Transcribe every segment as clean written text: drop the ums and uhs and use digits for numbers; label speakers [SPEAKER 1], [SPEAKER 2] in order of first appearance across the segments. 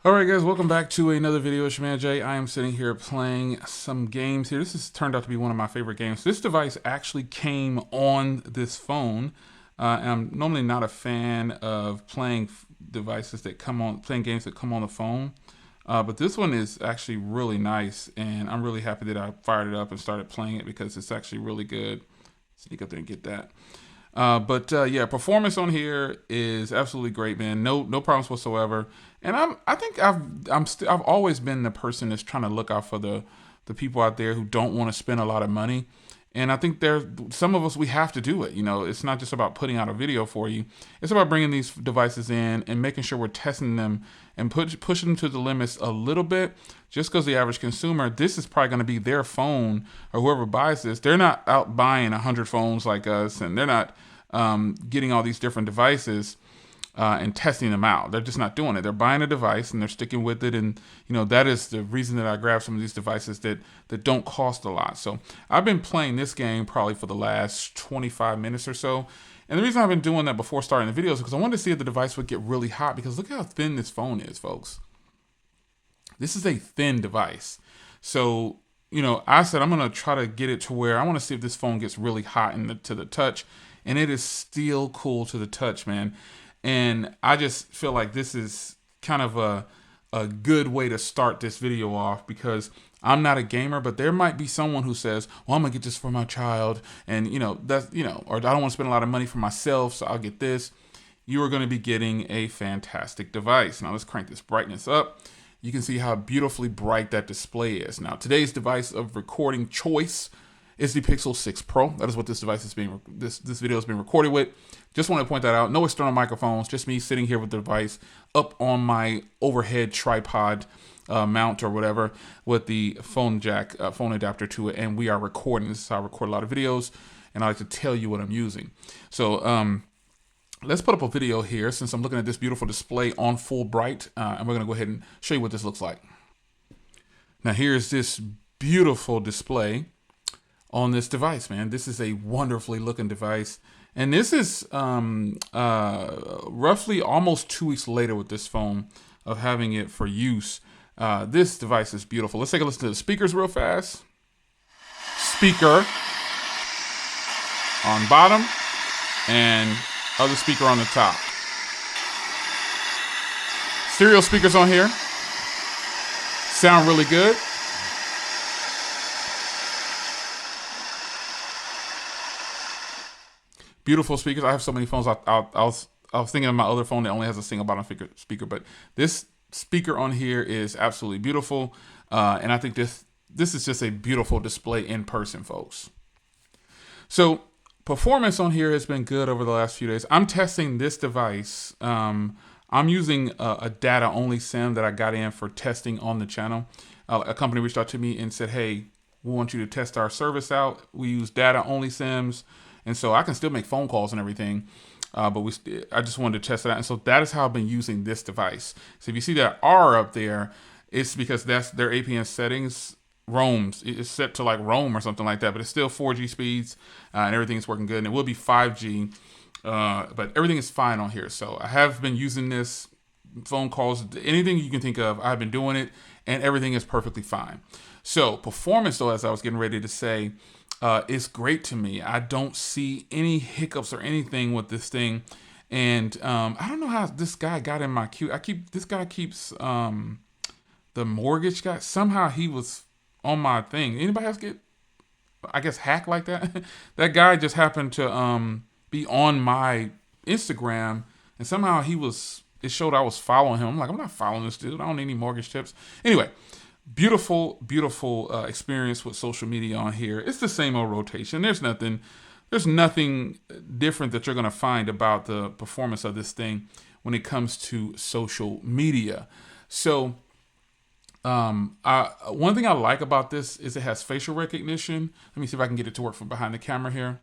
[SPEAKER 1] All right, guys, welcome back to another video. It's your man Jay. I am sitting here playing some games here. This has turned out to be one of my favorite games. This device actually came on this phone. And I'm normally not a fan of playing devices that come on, playing games that come on the phone. But this one is actually really nice, and I'm really happy that I fired it up and started playing it because it's actually really good. Sneak up there and get that. Yeah, performance on here is absolutely great, man. No problems whatsoever. And I think I've always been the person that's trying to look out for the people out there who don't want to spend a lot of money. And I think there some of us, we have to do it. You know, it's not just about putting out a video for you. It's about bringing these devices in and making sure we're testing them and pushing them to the limits a little bit. Just because the average consumer, this is probably going to be their phone, or whoever buys this, they're not out buying 100 phones like us, and they're not getting all these different devices and testing them out. They're just not doing it. They're buying a device and they're sticking with it. And, you know, that is the reason that I grab some of these devices that don't cost a lot. So I've been playing this game probably for the last 25 minutes or so. And the reason I've been doing that before starting the videos is because I wanted to see if the device would get really hot, because look how thin this phone is, folks. This is a thin device. So, you know, I said I'm going to try to get it to where I want to see if this phone gets really hot to the touch. And it is still cool to the touch, man. And I just feel like this is kind of a good way to start this video off, because I'm not a gamer, but there might be someone who says, well, I'm gonna get this for my child, and or I don't want to spend a lot of money for myself, so I'll get this. You are going to be getting a fantastic device. Now let's crank this brightness up. You can see how beautifully bright that display is. Now, today's device of recording choice is the Pixel 6 Pro. That is what this device is this video is being recorded with. Just want to point that out. No external microphones, just me sitting here with the device up on my overhead tripod mount or whatever, with the phone jack, phone adapter to it, and we are recording. This is how I record a lot of videos, and I like to tell you what I'm using. So let's put up a video here, since I'm looking at this beautiful display on full bright, and we're gonna go ahead and show you what this looks like. Now here's this beautiful display on this device, man. This is a wonderfully looking device. And this is roughly almost 2 weeks later with this phone of having it for use. This device is beautiful. Let's take a listen to the speakers real fast. Speaker on bottom and other speaker on the top. Stereo speakers on here. Sound really good. Beautiful speakers. I have so many phones. I was thinking of my other phone that only has a single bottom speaker, but this speaker on here is absolutely beautiful, and I think this is just a beautiful display in person, folks. So performance on here has been good over the last few days. I'm testing this device. I'm using a data only SIM that I got in for testing on the channel. A company reached out to me and said, hey, we want you to test our service out. We use data only SIMs. And so I can still make phone calls and everything, but I just wanted to test it out. And so that is how I've been using this device. So if you see that R up there, it's because that's their APN settings. Roams, it's set to like Roam or something like that, but it's still 4G speeds, and everything is working good. And it will be 5G, but everything is fine on here. So I have been using this, phone calls, anything you can think of, I've been doing it, and everything is perfectly fine. So performance, though, as I was getting ready to say, it's great to me. I don't see any hiccups or anything with this thing. And I don't know how this guy got in my queue. This guy keeps the mortgage guy. Somehow he was on my thing. Anybody else get, I guess, hacked like that? That guy just happened to be on my Instagram, and somehow it showed I was following him. I'm like, I'm not following this dude. I don't need any mortgage tips. Anyway, beautiful experience with social media on here. It's the same old rotation. There's nothing different that you're going to find about the performance of this thing when it comes to social media. So one thing I like about this is it has facial recognition. Let me see if I can get it to work from behind the camera here.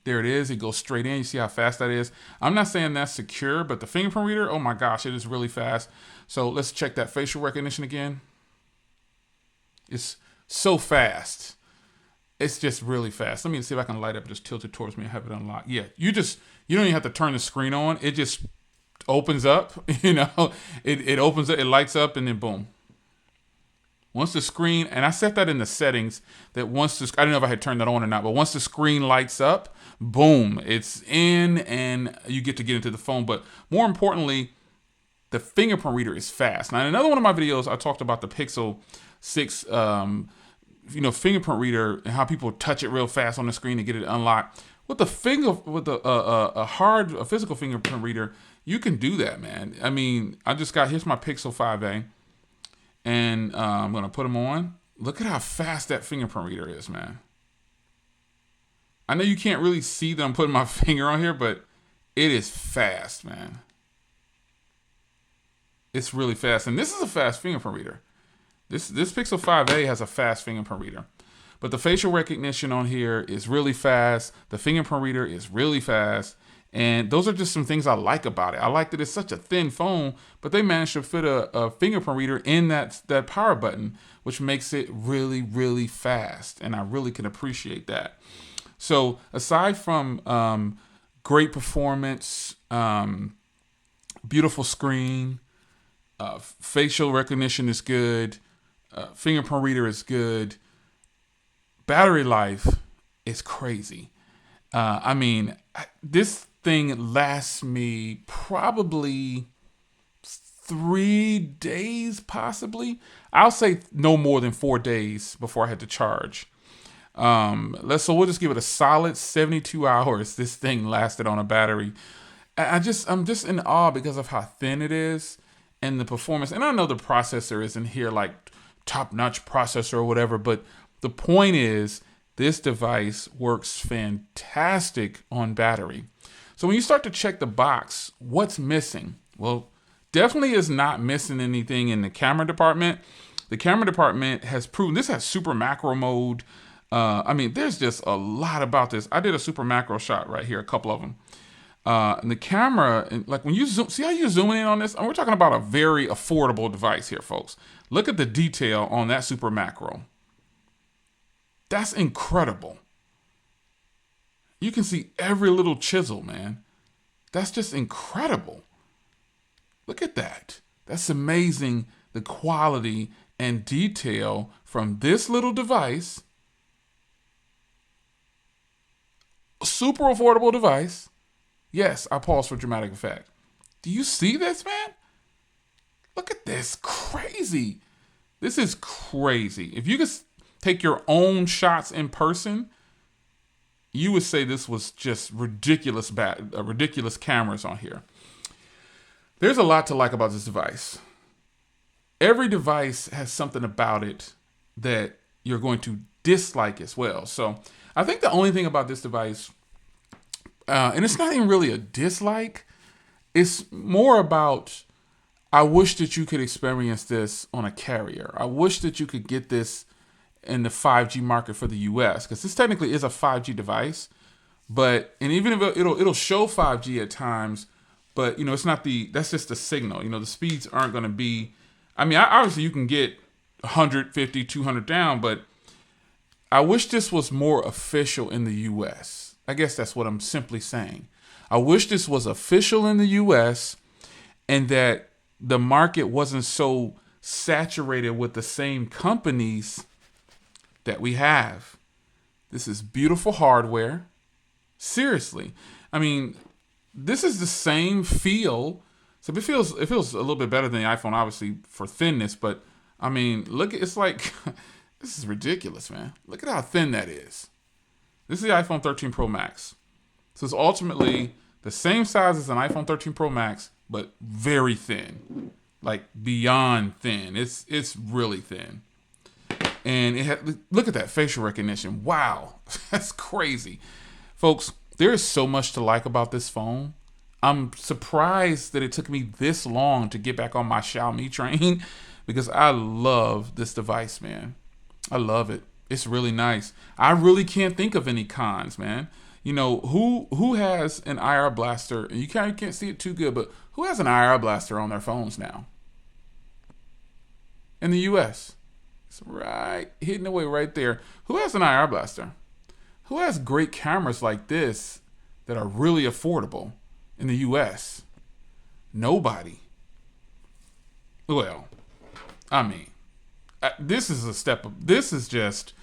[SPEAKER 1] There it is. It goes straight in. You see how fast that is? I'm not saying that's secure, but the fingerprint reader, oh my gosh, it is really fast. So let's check that facial recognition again. It's so fast. It's just really fast. Let me see if I can light up, just tilt it towards me and have it unlocked. Yeah, you don't even have to turn the screen on. It just opens up, you know, it opens up, it lights up, and then boom. Once the screen, and I set that in the settings, that once the, I don't know if I had turned that on or not, but once the screen lights up, boom, it's in and you get into the phone. But more importantly, the fingerprint reader is fast. Now, in another one of my videos, I talked about the Pixel 6, fingerprint reader and how people touch it real fast on the screen to get it unlocked. With a physical fingerprint reader, you can do that, man. I mean, here's my Pixel 5a. And I'm going to put them on. Look at how fast that fingerprint reader is, man. I know you can't really see that I'm putting my finger on here, but it is fast, man. It's really fast. And this is a fast fingerprint reader. This Pixel 5a has a fast fingerprint reader. But the facial recognition on here is really fast. The fingerprint reader is really fast. And those are just some things I like about it. I like that it's such a thin phone, but they managed to fit a fingerprint reader in that power button, which makes it really, really fast. And I really can appreciate that. So aside from great performance, beautiful screen, facial recognition is good, fingerprint reader is good, battery life is crazy. This thing lasts me probably 3 days, possibly. I'll say no more than 4 days before I had to charge. So we'll just give it a solid 72 hours. This thing lasted on a battery. I'm just in awe because of how thin it is and the performance. And I know the processor isn't here like top-notch processor or whatever, but the point is this device works fantastic on battery. So when you start to check the box, what's missing? Well, definitely is not missing anything in the camera department. The camera department has proven this has super macro mode. There's just a lot about this. I did a super macro shot right here, a couple of them. And the camera, like when you zoom, see how you're zooming in on this? And we're talking about a very affordable device here, folks. Look at the detail on that super macro. That's incredible. You can see every little chisel, man. That's just incredible. Look at that. That's amazing, the quality and detail from this little device. A super affordable device. Yes, I paused for dramatic effect. Do you see this, man? Look at this. Crazy. This is crazy. If you could take your own shots in person, you would say this was just ridiculous cameras on here. There's a lot to like about this device. Every device has something about it that you're going to dislike as well. So I think the only thing about this device, and it's not even really a dislike, it's more about, I wish that you could experience this on a carrier. I wish that you could get this in the 5G market for the US, because this technically is a 5G device, and even if it'll show 5G at times, but it's not that's just the signal. The speeds aren't going to be, obviously you can get 150, 200 down, but I wish this was more official in the US. I guess that's what I'm simply saying. I wish this was official in the US and that the market wasn't so saturated with the same companies that we have. This is beautiful hardware. Seriously. This is the same feel. So it feels a little bit better than the iPhone, obviously, for thinness, but look, it's like, this is ridiculous, man. Look at how thin that is. This is the iPhone 13 Pro Max. So it's ultimately the same size as an iPhone 13 Pro Max, but very thin. Like beyond thin. It's really thin. And look at that facial recognition. Wow, that's crazy. Folks, there is so much to like about this phone. I'm surprised that it took me this long to get back on my Xiaomi train because I love this device, man. I love it. It's really nice. I really can't think of any cons, man. Who has an IR blaster? And you can't see it too good, but who has an IR blaster on their phones now? In the US. It's right, hidden away right there. Who has an IR blaster? Who has great cameras like this that are really affordable in the US? Nobody. Well, I mean, this is a step up. This is just,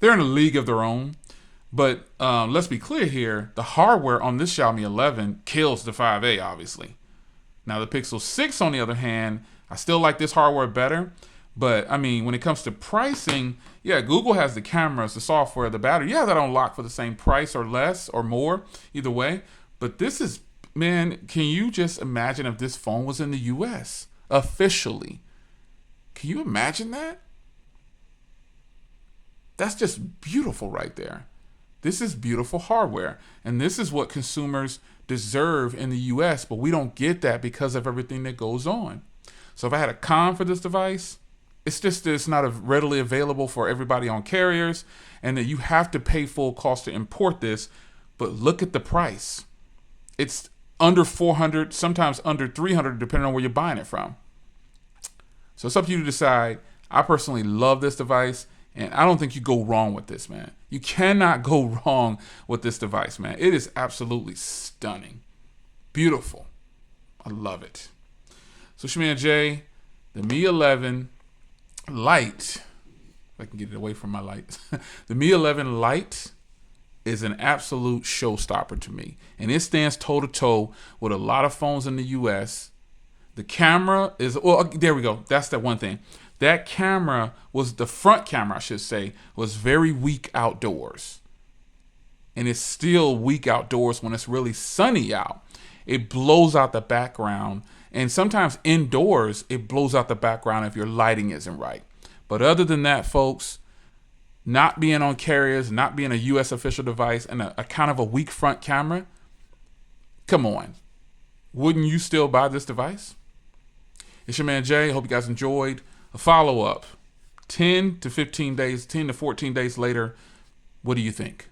[SPEAKER 1] they're in a league of their own. But let's be clear here. The hardware on this Xiaomi 11 kills the 5A, obviously. Now, the Pixel 6, on the other hand, I still like this hardware better. But, I mean, when it comes to pricing, yeah, Google has the cameras, the software, the battery. Yeah, that on lock for the same price or less or more, either way. But this is, man, can you just imagine if this phone was in the US officially? Can you imagine that? That's just beautiful right there. This is beautiful hardware. And this is what consumers deserve in the US, but we don't get that because of everything that goes on. So if I had a con for this device, it's just that it's not readily available for everybody on carriers, and that you have to pay full cost to import this. But look at the price. It's under 400, sometimes under 300, depending on where you're buying it from. So it's up to you to decide. I personally love this device, and I don't think you go wrong with this, man. You cannot go wrong with this device, man. It is absolutely stunning. Beautiful. I love it. So, Shman J, the Mi 11 Lite, if I can get it away from my light, the Mi 11 Lite is an absolute showstopper to me. And it stands toe-to-toe with a lot of phones in the US. The camera is, well, there we go. That's that one thing. That camera was, the front camera, I should say, was very weak outdoors. And it's still weak outdoors when it's really sunny out. It blows out the background. And sometimes indoors, it blows out the background if your lighting isn't right. But other than that, folks, not being on carriers, not being a US official device, and a kind of a weak front camera, come on. Wouldn't you still buy this device? It's your man Jay. Hope you guys enjoyed. A follow-up, 10 to 14 days later, what do you think?